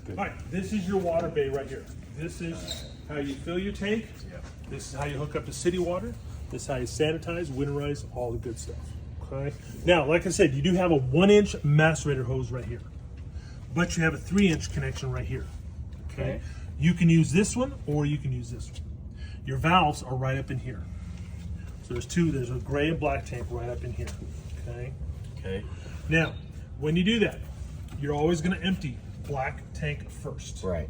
good. All right, this is your water bay right here. This is how you fill your tank. Yep. This is how you hook up to city water. This is how you sanitize, winterize, all the good stuff. Okay. Now, like I said, you do have a 1-inch macerator hose right here, but you have a 3-inch connection right here. Okay. You can use this one, or you can use this one. Your valves are right up in here. So there's two. There's a gray and black tank right up in here. Okay. Okay. Now, when you do that, you're always going to empty black tank first. Right.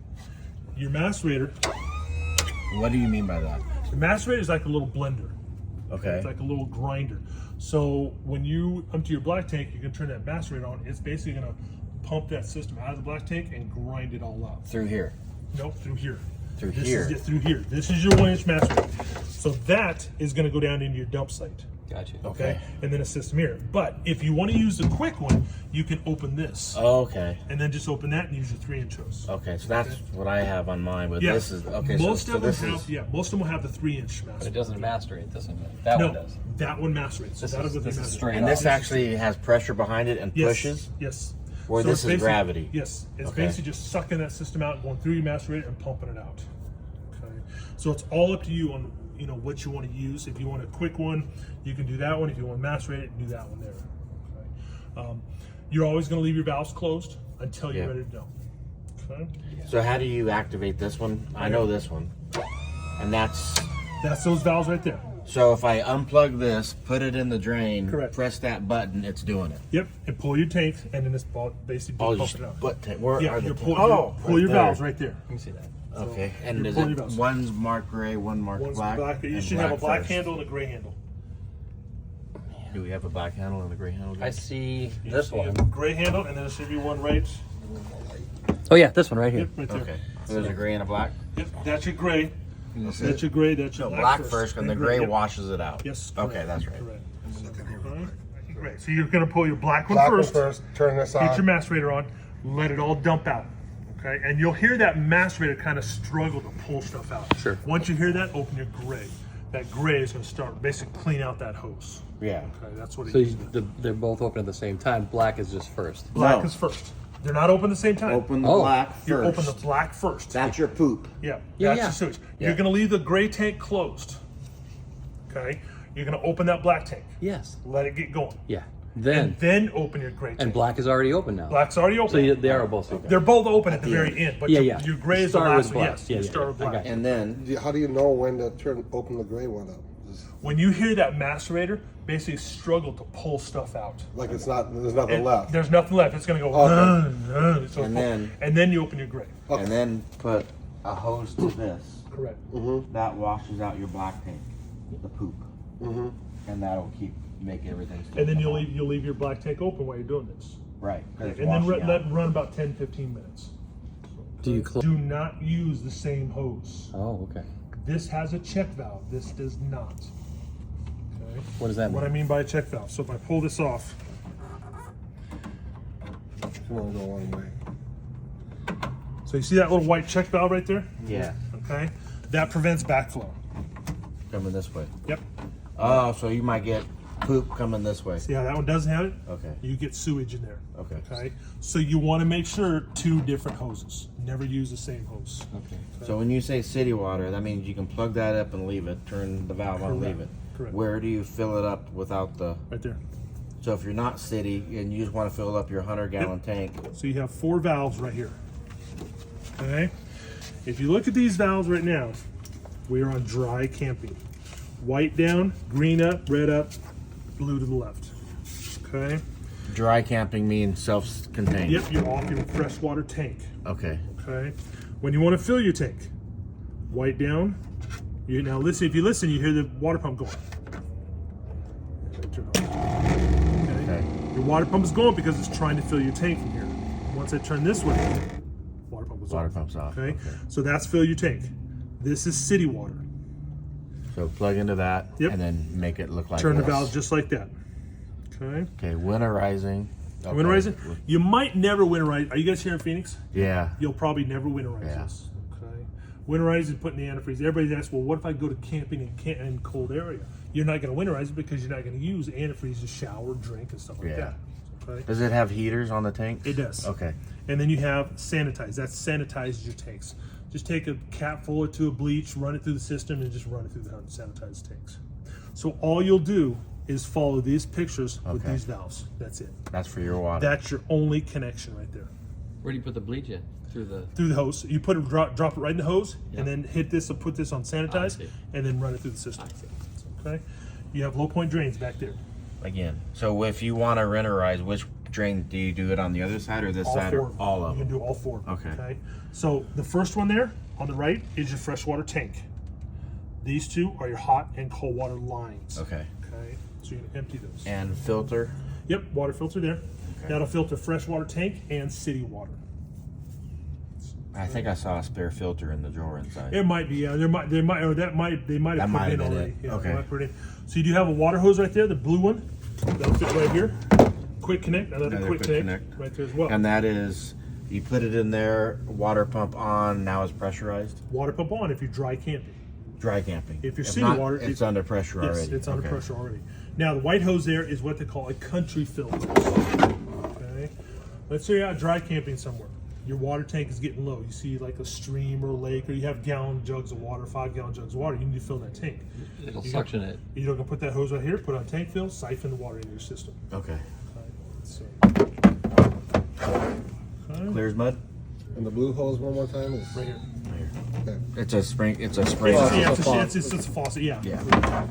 Your macerator. What do you mean by that? The macerator is like a little blender. Okay. It's like a little grinder. So when you empty your black tank, you can turn that macerator on. It's basically going to pump that system out of the black tank and grind it all out. Through here. Nope, through here. Through This here. Is it, through here. This is your 1-inch macerator. So that is going to go down into your dump site. Gotcha. Okay. And then a system here. But if you want to use the quick one, you can open this. Okay. And then just open that and use your 3-inch hose. Okay, so that's what I have on mine, but Yeah. this is okay. Most so of them this have, is most of them will have the 3-inch But it macerate. doesn't macerate. This one. That one does. That one macerates. So This that'll is- go through this is macerate. straight and up. this actually has pressure behind it and Yes, pushes. Yes. Where this it's is basically- gravity. Yes. It's Okay. basically just sucking that system out, going through your macerator and pumping it out. Okay. So it's all up to you on what you want to use. If you want a quick one, you can do that one. If you want to macerate it, do that one there. Okay. You're always going to leave your valves closed until you're Yeah. ready to go. Okay. So how do you activate this one? I know this one, and that's That's those valves right there. so if I unplug this, put it in the drain, Correct. press that button, it's doing it. Yep. And pull your tank, and then it's basically Oh, pump just it out. where Yeah, are you the pull, oh, pull right your there. valves right there. You can see that. Okay, So and you're is pulling it your valves. one's marked gray, one marked One's black? You and should have a black first. handle and a gray handle. Do we have a black handle and a gray handle? I see You this see one. a gray handle, and then there should be one right. Oh yeah, this one right here. Yep, right there. Okay, so there's a gray and a black. Yep, that's your gray. This That's your gray. That's your no, black first, and then the gray yep. washes it out. Yes. Okay, correct, that's right. Correct. Alright, Great. So you're going to pull your black one Black one first. first, turn this Get your on. macerator on. Let it all dump out. Okay, and you'll hear that macerator kind of struggle to pull stuff out. Sure. Once you hear that, open your gray. That gray is going to start basically clean out that hose. Yeah. Okay, that's what it So is. they're both open at the same time. Black is just first. Black No. is first. They're not open at the same time. Open the Oh. black first. You open the black first. That's your poop. Yeah, Yeah, that's yeah. the sewage. Yeah. You're gonna leave the gray tank closed. Okay? You're gonna open that black tank. Yes. Let it get going. Yeah. And Then then open your gray tank. and black is already open now. Black's already open. So they are both open. They're both open at the the very end. end, but Yeah, your, yeah. your gray You is the start with last one. black. Yes, Yeah, you yeah, start yeah. with I black. got you. And then How do you know when to open the gray one up? Just When you hear that macerator, basically struggle to pull stuff out. like it's not, there's nothing And left. There's nothing left. It's gonna go. Okay. So And then- and then you open your gray. Okay. and then put a hose to this. Correct. That washes out your black tank, the poop, and that'll make everything. And then you'll leave your black tank open while you're doing this. right, 'cause it's And then washing let out. it run about 10-15 minutes. Do you close? Do not use the same hose. Oh, okay. This has a check valve. This does not. Okay. What does that What I mean? mean by a check valve. So if I pull this off, It won't go one way. so you see that little white check valve right there? Yeah, Okay. That prevents backflow. coming this way. Yep. Oh, so you might get poop coming this way. See how that one doesn't have it? Okay. You get sewage in there. Okay. Okay. So you want to make sure 2 different hoses. Never use the same hose. Okay. So when you say city water, that means you can plug that up and leave it, turn the valve on and Correct. leave it. Correct. Where do you fill it up without the? Right there. So if you're not city and you just want to fill up your 100-gallon tank, So you have 4 valves right here. Okay. If you look at these valves right now, we are on dry camping. White down, green up, red up, blue to the left. Okay. dry camping means self-contained. Yep, you're off your freshwater tank. Okay. Okay. When you want to fill your tank, white down. You now listen. If you listen, you hear the water pump going. Turn it off. Okay. Okay. Your water pump is going because it's trying to fill your tank from here. Once I turn this way, water pump was Water off. pump's off. Okay? So that's fill your tank. This is city water. So plug into that Yep. and then make it look like Turn the this. valve just like that. Okay. Okay, winterizing. Okay. Winterizing. You might never winterize. Are you guys here in Phoenix? Yeah. You'll probably never winterize Yeah. this. Okay. Winterizing, putting the antifreeze. Everybody asks, well, what if I go to camping in cold area? You're not going to winterize it because you're not going to use antifreeze to shower, drink, and stuff like Yeah. that. Okay. Does it have heaters on the tanks? It does. Okay. And then you have sanitize. That sanitizes your tanks. Just take a cap full or two of bleach, run it through the system, and just run it through the sanitized tanks. So all you'll do is follow these pictures with Okay. these valves. That's it. That's for your water. That's your only connection right there. Where do you put the bleach in? Through Through the hose. You put it, drop it right in the hose, Yeah. and then hit this or put this on sanitize, see. and then run it through the system. I see. Okay. You have low point drains back there. Again, so if you want to winterize, which drain do you do it on the other side or this All side four or of them. all of You them? can do all four of them. Okay. So the first one there on the right is your freshwater tank. These two are your hot and cold water lines. Okay. Okay. So you can empty those. And filter. Yep, water filter there. Okay. That'll filter freshwater tank and city water. I think I saw a spare filter in the drawer inside. It might be, yeah. They might have That put might it in have been already. it. Yeah, Okay. they might put it in. So you do have a water hose right there, the blue one. That'll fit right here. Quick connect, another quick connect right there as well. And that is, you put it in there, water pump on, now it's pressurized. Water pump on if you're dry camping. Dry camping. If you're If city not, water, it's under pressure Yes, already. it's under Okay. pressure already. Now the white hose there is what they call a country filter. Okay, let's say you're out dry camping somewhere. Your water tank is getting low. You see like a stream or a lake, or you have gallon jugs of water, 5-gallon jugs of water. You need to fill that tank. It'll You suction it. You're gonna put that hose right here, put it on tank fill, siphon the water into your system. Okay. So, Clear as mud? And the blue hose one more time is right here. okay. It's a spring, it's a spray. Well, Yeah, it's a faucet. it's a faucet. Yeah. Yeah.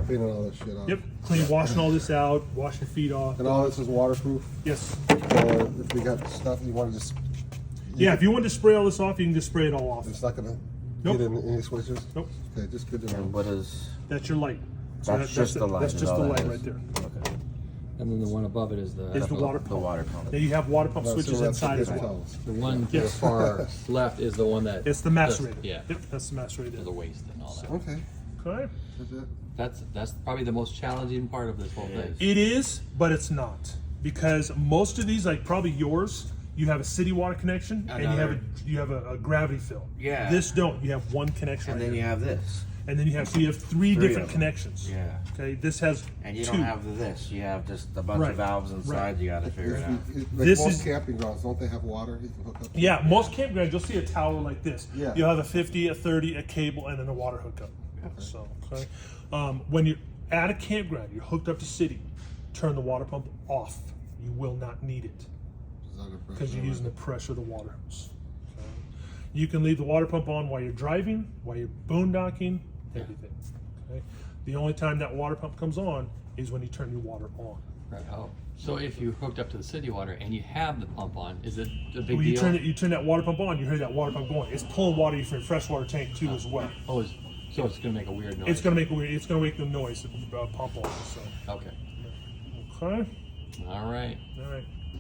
Cleaning all this shit off. Yep. Clean, washing all this out, wash your feet off. And all this is waterproof. Yes. So if we got stuff you want to just, Yeah. If you want to spray all this off, you can just spray it all off. it's not gonna Nope. get in any switches. Nope. Okay, just good to And know. what is, That's your light. That's just the light That's is just the all that light is. right there. okay. And then the one above it is the Is the water pump. The water pump. Then you have water pump So switches that's inside as good to well. tell us. The one to the Yes. far left is the one that It's the macerator. Yeah. Yep, that's the macerator. The waste and all that. Okay, Okay. that's it. That's probably the most challenging part of this whole thing. It is, but it's not. Because most of these, like probably yours, you have a city water connection and you have a gravity fill. Yeah. This don't. You have one connection And right then you here. have this. And then you have three of different them. connections. Yeah. Okay. This has And you two. don't have this. You have just a bunch Right. of valves inside. Right. You got to figure it out. Like This most is- camping grounds, don't they have water you can hook up? Yeah, most campgrounds you'll see a tower like this. Yeah. You'll have a 50, a 30, a cable, and then a water hookup. So, okay. When you're at a campground, you're hooked up to city, turn the water pump off. You will not need it It's under pressure. because you're using the pressure of the water hose. Okay. You can leave the water pump on while you're driving, while you're boondocking, everything. Okay. The only time that water pump comes on is when you turn your water on. Right. Oh. So if you hooked up to the city water and you have the pump on, is it a big When you deal? you turn that water pump on, you hear that water pump going. It's pulling water from your freshwater tank too as well. Oh, so it's gonna make a weird noise. It's gonna make weird. It's gonna make the noise pump on. So Okay. okay, All right. all right.